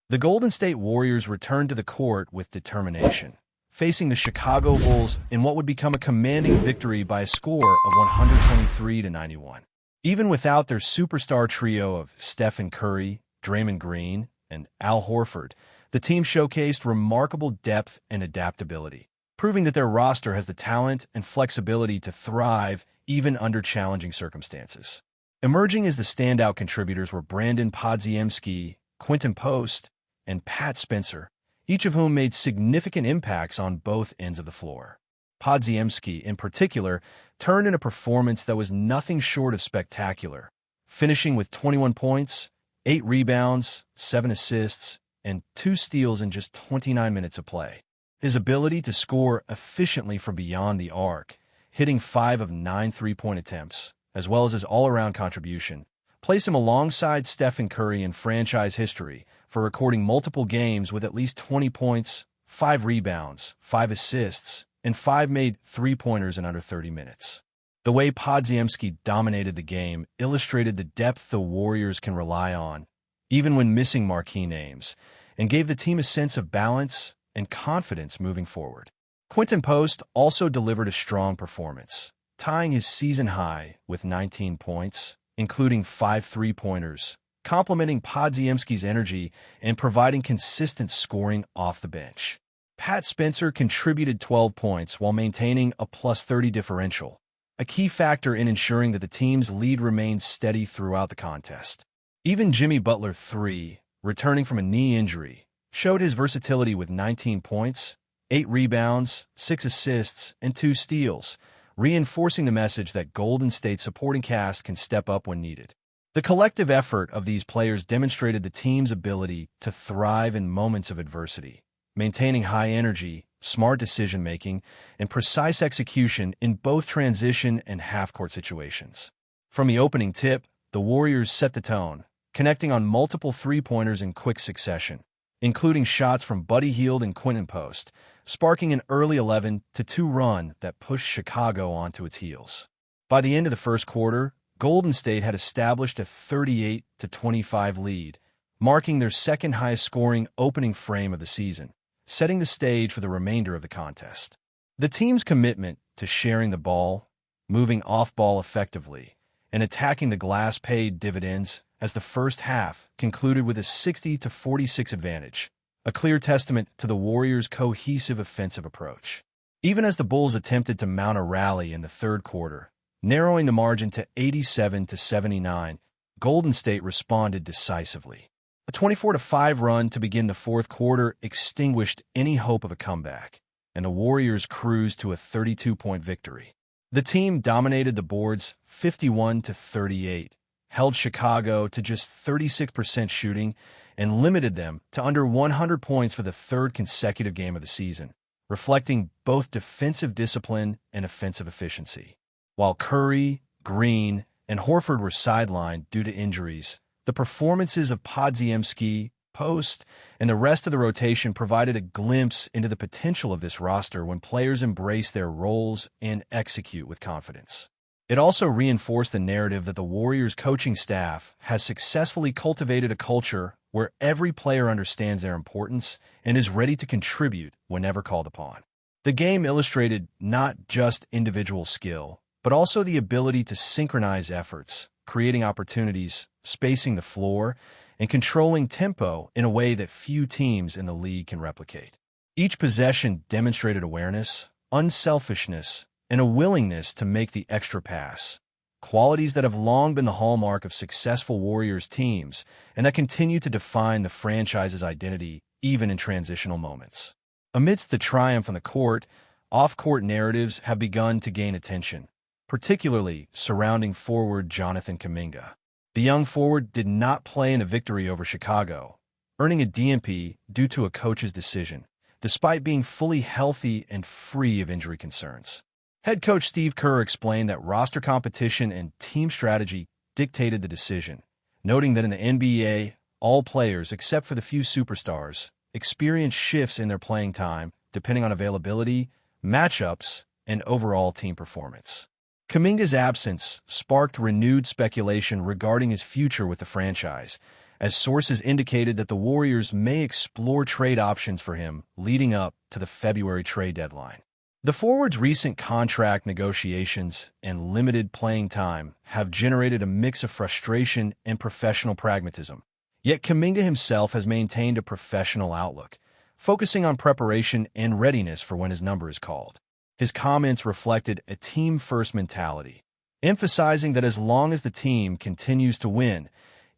The Golden State Warriors returned to the court with determination, facing the Chicago Bulls in what would become a commanding victory by a score of 123-91. Even without their superstar trio of Stephen Curry, Draymond Green, and Al Horford, the team showcased remarkable depth and adaptability, proving that their roster has the talent and flexibility to thrive even under challenging circumstances. Emerging as the standout contributors were Brandon Podziemski, Quinton Post, and Pat Spencer, each of whom made significant impacts on both ends of the floor. Podziemski, in particular, turned in a performance that was nothing short of spectacular, finishing with 21 points, 8 rebounds, 7 assists, and 2 steals in just 29 minutes of play. His ability to score efficiently from beyond the arc, hitting 5 of 9 three-point attempts, as well as his all-around contribution, placed him alongside Stephen Curry in franchise history for recording multiple games with at least 20 points, 5 rebounds, 5 assists, and 5 made three-pointers in under 30 minutes. The way Podziemski dominated the game illustrated the depth the Warriors can rely on, even when missing marquee names, and gave the team a sense of balance and confidence moving forward. Quinton Post also delivered a strong performance, tying his season high with 19 points, including 5 three-pointers, complementing Podziemski's energy and providing consistent scoring off the bench. Pat Spencer contributed 12 points while maintaining a +30 differential, a key factor in ensuring that the team's lead remained steady throughout the contest. Even Jimmy Butler III, returning from a knee injury, showed his versatility with 19 points, 8 rebounds, 6 assists, and 2 steals, reinforcing the message that Golden State's supporting cast can step up when needed. The collective effort of these players demonstrated the team's ability to thrive in moments of adversity, maintaining high energy, smart decision-making, and precise execution in both transition and half-court situations. From the opening tip, the Warriors set the tone, connecting on multiple three-pointers in quick succession, including shots from Buddy Hield and Quinton Post, sparking an early 11-2 run that pushed Chicago onto its heels. By the end of the first quarter, Golden State had established a 38-25 lead, marking their second-highest scoring opening frame of the season, setting the stage for the remainder of the contest. The team's commitment to sharing the ball, moving off-ball effectively, and attacking the glass paid dividends as the first half concluded with a 60-46 advantage, a clear testament to the Warriors' cohesive offensive approach. Even as the Bulls attempted to mount a rally in the third quarter, narrowing the margin to 87-79, Golden State responded decisively. A 24-5 run to begin the fourth quarter extinguished any hope of a comeback, and the Warriors cruised to a 32-point victory. The team dominated the boards 51-38, held Chicago to just 36% shooting, and limited them to under 100 points for the third consecutive game of the season, reflecting both defensive discipline and offensive efficiency. While Curry, Green, and Horford were sidelined due to injuries, the performances of Podziemski, Post, and the rest of the rotation provided a glimpse into the potential of this roster when players embrace their roles and execute with confidence. It also reinforced the narrative that the Warriors' coaching staff has successfully cultivated a culture where every player understands their importance and is ready to contribute whenever called upon. The game illustrated not just individual skill, but also the ability to synchronize efforts, creating opportunities, spacing the floor, and controlling tempo in a way that few teams in the league can replicate. Each possession demonstrated awareness, unselfishness, and a willingness to make the extra pass, qualities that have long been the hallmark of successful Warriors teams and that continue to define the franchise's identity even in transitional moments. Amidst the triumph on the court, off-court narratives have begun to gain attention, particularly surrounding forward Jonathan Kuminga. The young forward did not play in a victory over Chicago, earning a DNP due to a coach's decision, despite being fully healthy and free of injury concerns. Head coach Steve Kerr explained that roster competition and team strategy dictated the decision, noting that in the NBA, all players, except for the few superstars, experience shifts in their playing time depending on availability, matchups, and overall team performance. Kuminga's absence sparked renewed speculation regarding his future with the franchise, as sources indicated that the Warriors may explore trade options for him leading up to the February trade deadline. The forward's recent contract negotiations and limited playing time have generated a mix of frustration and professional pragmatism. Yet Kuminga himself has maintained a professional outlook, focusing on preparation and readiness for when his number is called. His comments reflected a team-first mentality, emphasizing that as long as the team continues to win,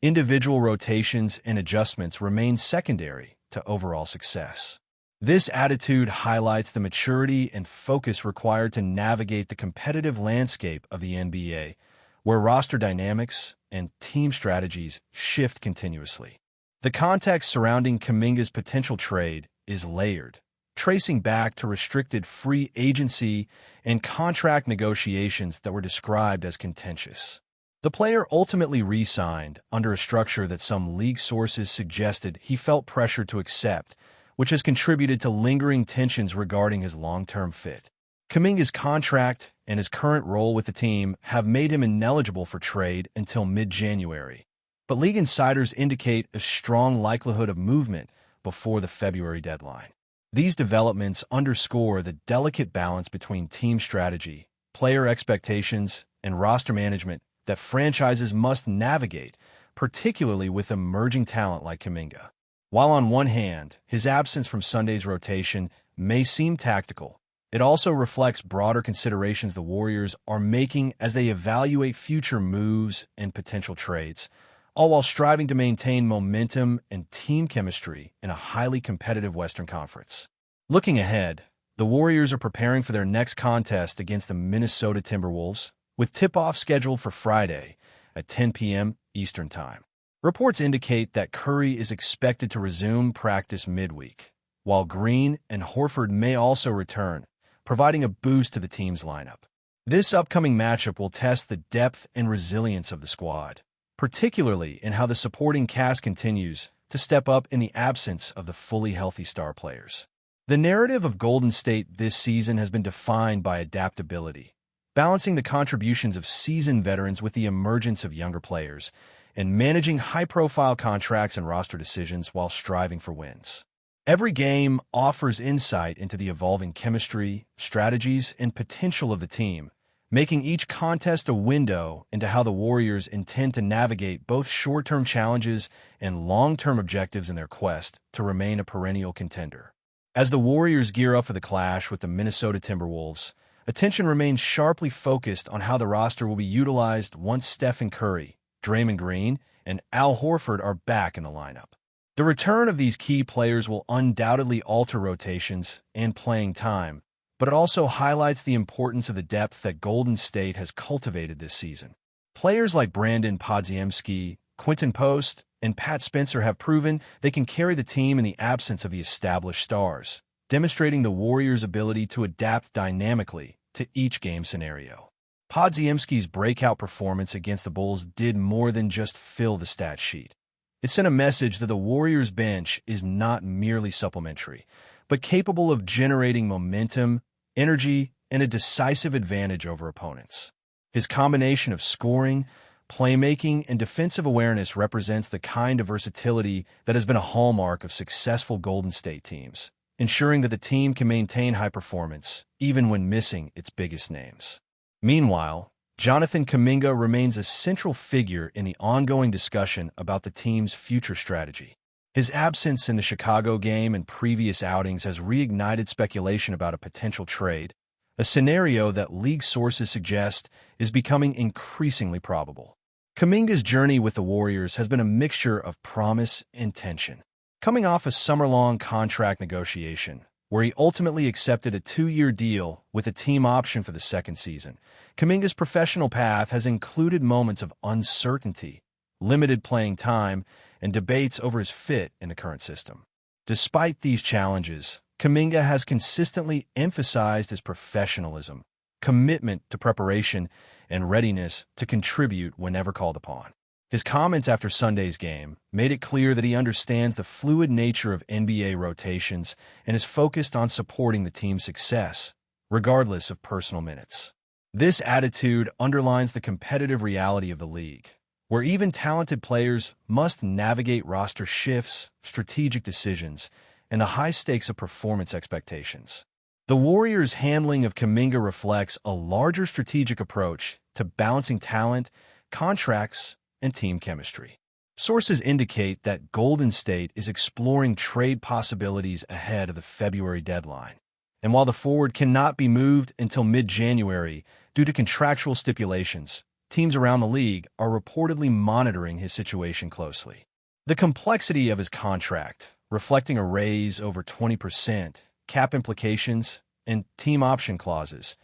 individual rotations and adjustments remain secondary to overall success. This attitude highlights the maturity and focus required to navigate the competitive landscape of the NBA, where roster dynamics and team strategies shift continuously. The context surrounding Kuminga's potential trade is layered, tracing back to restricted free agency and contract negotiations that were described as contentious. The player ultimately re-signed under a structure that some league sources suggested he felt pressure to accept, which has contributed to lingering tensions regarding his long-term fit. Kuminga's contract and his current role with the team have made him ineligible for trade until mid-January, but league insiders indicate a strong likelihood of movement before the February deadline. These developments underscore the delicate balance between team strategy, player expectations, and roster management that franchises must navigate, particularly with emerging talent like Kuminga. While on one hand, his absence from Sunday's rotation may seem tactical, it also reflects broader considerations the Warriors are making as they evaluate future moves and potential trades, all while striving to maintain momentum and team chemistry in a highly competitive Western Conference. Looking ahead, the Warriors are preparing for their next contest against the Minnesota Timberwolves, with tip-off scheduled for Friday at 10 p.m. Eastern Time. Reports indicate that Curry is expected to resume practice midweek, while Green and Horford may also return, providing a boost to the team's lineup. This upcoming matchup will test the depth and resilience of the squad, particularly in how the supporting cast continues to step up in the absence of the fully healthy star players. The narrative of Golden State this season has been defined by adaptability, balancing the contributions of seasoned veterans with the emergence of younger players, and managing high-profile contracts and roster decisions while striving for wins. Every game offers insight into the evolving chemistry, strategies, and potential of the team, making each contest a window into how the Warriors intend to navigate both short-term challenges and long-term objectives in their quest to remain a perennial contender. As the Warriors gear up for the clash with the Minnesota Timberwolves, attention remains sharply focused on how the roster will be utilized once Stephen Curry, Draymond Green, and Al Horford are back in the lineup. The return of these key players will undoubtedly alter rotations and playing time, but it also highlights the importance of the depth that Golden State has cultivated this season. Players like Brandon Podziemski, Quentin Post, and Pat Spencer have proven they can carry the team in the absence of the established stars, demonstrating the Warriors' ability to adapt dynamically to each game scenario. Podziemski's breakout performance against the Bulls did more than just fill the stat sheet. It sent a message that the Warriors' bench is not merely supplementary, but capable of generating momentum, energy, and a decisive advantage over opponents. His combination of scoring, playmaking, and defensive awareness represents the kind of versatility that has been a hallmark of successful Golden State teams, ensuring that the team can maintain high performance even when missing its biggest names. Meanwhile, Jonathan Kuminga remains a central figure in the ongoing discussion about the team's future strategy. His absence in the Chicago game and previous outings has reignited speculation about a potential trade, a scenario that league sources suggest is becoming increasingly probable. Kuminga's journey with the Warriors has been a mixture of promise and tension. Coming off a summer-long contract negotiation, where he ultimately accepted a 2-year deal with a team option for the second season, Kuminga's professional path has included moments of uncertainty, limited playing time, and debates over his fit in the current system. Despite these challenges, Kuminga has consistently emphasized his professionalism, commitment to preparation, and readiness to contribute whenever called upon. His comments after Sunday's game made it clear that he understands the fluid nature of NBA rotations and is focused on supporting the team's success, regardless of personal minutes. This attitude underlines the competitive reality of the league, where even talented players must navigate roster shifts, strategic decisions, and the high stakes of performance expectations. The Warriors' handling of Kuminga reflects a larger strategic approach to balancing talent, contracts, and team chemistry. Sources indicate that Golden State is exploring trade possibilities ahead of the February deadline. And while the forward cannot be moved until mid-January due to contractual stipulations, teams around the league are reportedly monitoring his situation closely. The complexity of his contract, reflecting a raise over 20%, cap implications, and team option clauses,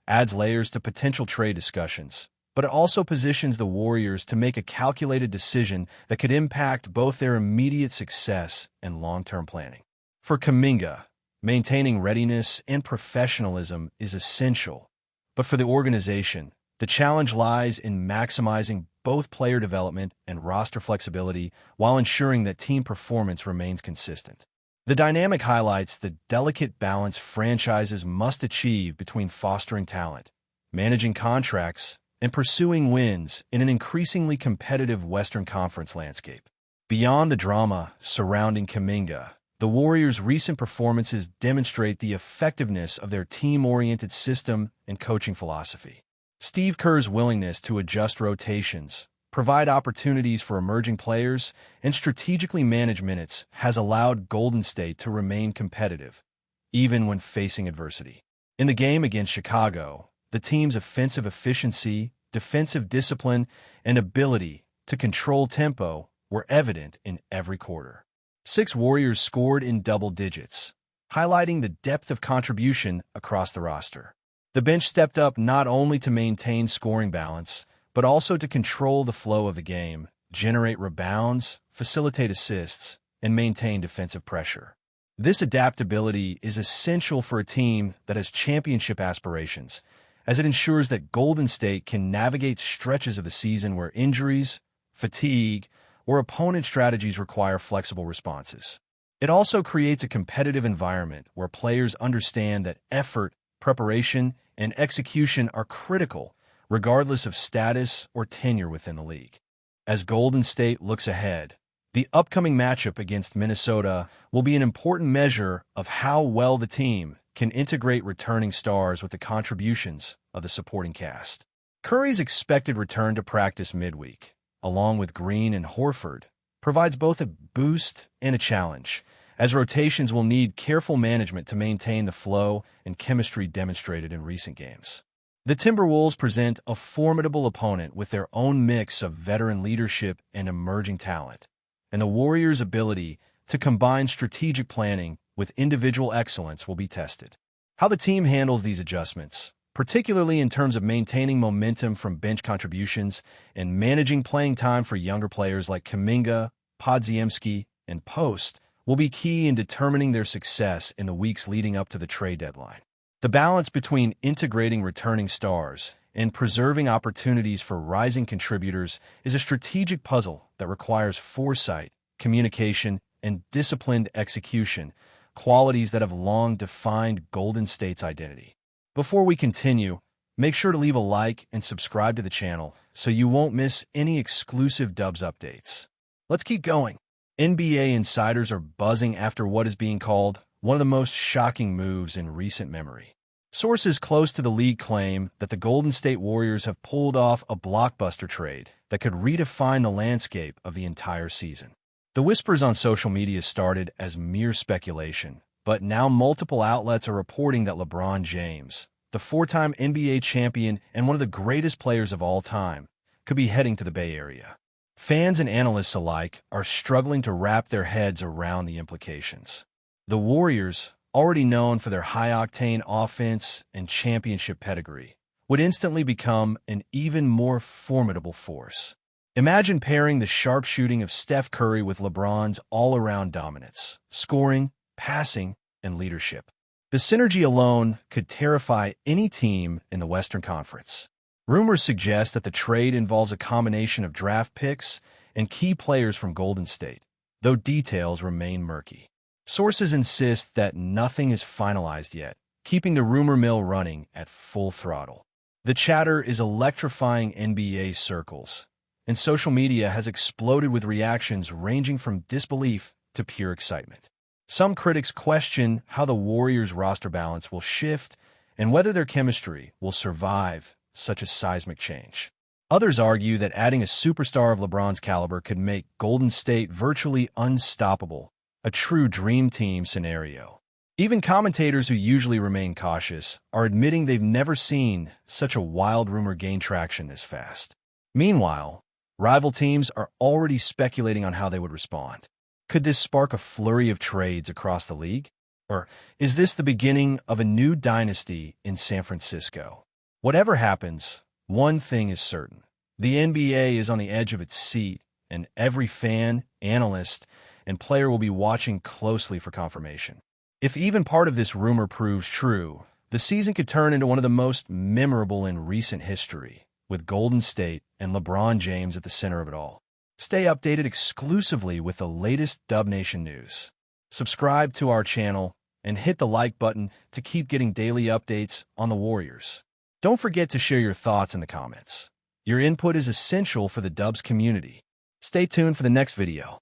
adds layers to potential trade discussions, but it also positions the Warriors to make a calculated decision that could impact both their immediate success and long-term planning. For Kuminga, maintaining readiness and professionalism is essential, but for the organization, the challenge lies in maximizing both player development and roster flexibility while ensuring that team performance remains consistent. The dynamic highlights the delicate balance franchises must achieve between fostering talent, managing contracts, and pursuing wins in an increasingly competitive Western Conference landscape. Beyond the drama surrounding Kuminga, the Warriors' recent performances demonstrate the effectiveness of their team-oriented system and coaching philosophy. Steve Kerr's willingness to adjust rotations, provide opportunities for emerging players, and strategically manage minutes has allowed Golden State to remain competitive, even when facing adversity. In the game against Chicago, the team's offensive efficiency, defensive discipline, and ability to control tempo were evident in every quarter. 6 Warriors scored in double digits, highlighting the depth of contribution across the roster. The bench stepped up not only to maintain scoring balance, but also to control the flow of the game, generate rebounds, facilitate assists, and maintain defensive pressure. This adaptability is essential for a team that has championship aspirations, as it ensures that Golden State can navigate stretches of the season where injuries, fatigue, or opponent strategies require flexible responses. It also creates a competitive environment where players understand that effort, preparation, and execution are critical, regardless of status or tenure within the league. As Golden State looks ahead, the upcoming matchup against Minnesota will be an important measure of how well the team can integrate returning stars with the contributions of the supporting cast. Curry's expected return to practice midweek, along with Green and Horford, provides both a boost and a challenge, as rotations will need careful management to maintain the flow and chemistry demonstrated in recent games. The Timberwolves present a formidable opponent with their own mix of veteran leadership and emerging talent, and the Warriors' ability to combine strategic planning with individual excellence will be tested. How the team handles these adjustments, particularly in terms of maintaining momentum from bench contributions and managing playing time for younger players like Kuminga, Podziemski, and Post, will be key in determining their success in the weeks leading up to the trade deadline. The balance between integrating returning stars and preserving opportunities for rising contributors is a strategic puzzle that requires foresight, communication, and disciplined execution, qualities that have long defined Golden State's identity. Before we continue, make sure to leave a like and subscribe to the channel so you won't miss any exclusive Dubs updates. Let's keep going. NBA insiders are buzzing after what is being called one of the most shocking moves in recent memory. Sources close to the league claim that the Golden State Warriors have pulled off a blockbuster trade that could redefine the landscape of the entire season. The whispers on social media started as mere speculation, but now multiple outlets are reporting that LeBron James, the 4-time NBA champion and one of the greatest players of all time, could be heading to the Bay Area. Fans and analysts alike are struggling to wrap their heads around the implications. The Warriors, already known for their high-octane offense and championship pedigree, would instantly become an even more formidable force. Imagine pairing the sharpshooting of Steph Curry with LeBron's all-around dominance, scoring, passing, and leadership. The synergy alone could terrify any team in the Western Conference. Rumors suggest that the trade involves a combination of draft picks and key players from Golden State, though details remain murky. Sources insist that nothing is finalized yet, keeping the rumor mill running at full throttle. The chatter is electrifying NBA circles, and social media has exploded with reactions ranging from disbelief to pure excitement. Some critics question how the Warriors' roster balance will shift and whether their chemistry will survive such a seismic change. Others argue that adding a superstar of LeBron's caliber could make Golden State virtually unstoppable, a true dream team scenario. Even commentators who usually remain cautious are admitting they've never seen such a wild rumor gain traction this fast. Meanwhile, rival teams are already speculating on how they would respond. Could this spark a flurry of trades across the league? Or is this the beginning of a new dynasty in San Francisco? Whatever happens, one thing is certain. The NBA is on the edge of its seat, and every fan, analyst, and player will be watching closely for confirmation. If even part of this rumor proves true, the season could turn into one of the most memorable in recent history, with Golden State and LeBron James at the center of it all. Stay updated exclusively with the latest Dub Nation news. Subscribe to our channel and hit the like button to keep getting daily updates on the Warriors. Don't forget to share your thoughts in the comments. Your input is essential for the Dubs community. Stay tuned for the next video.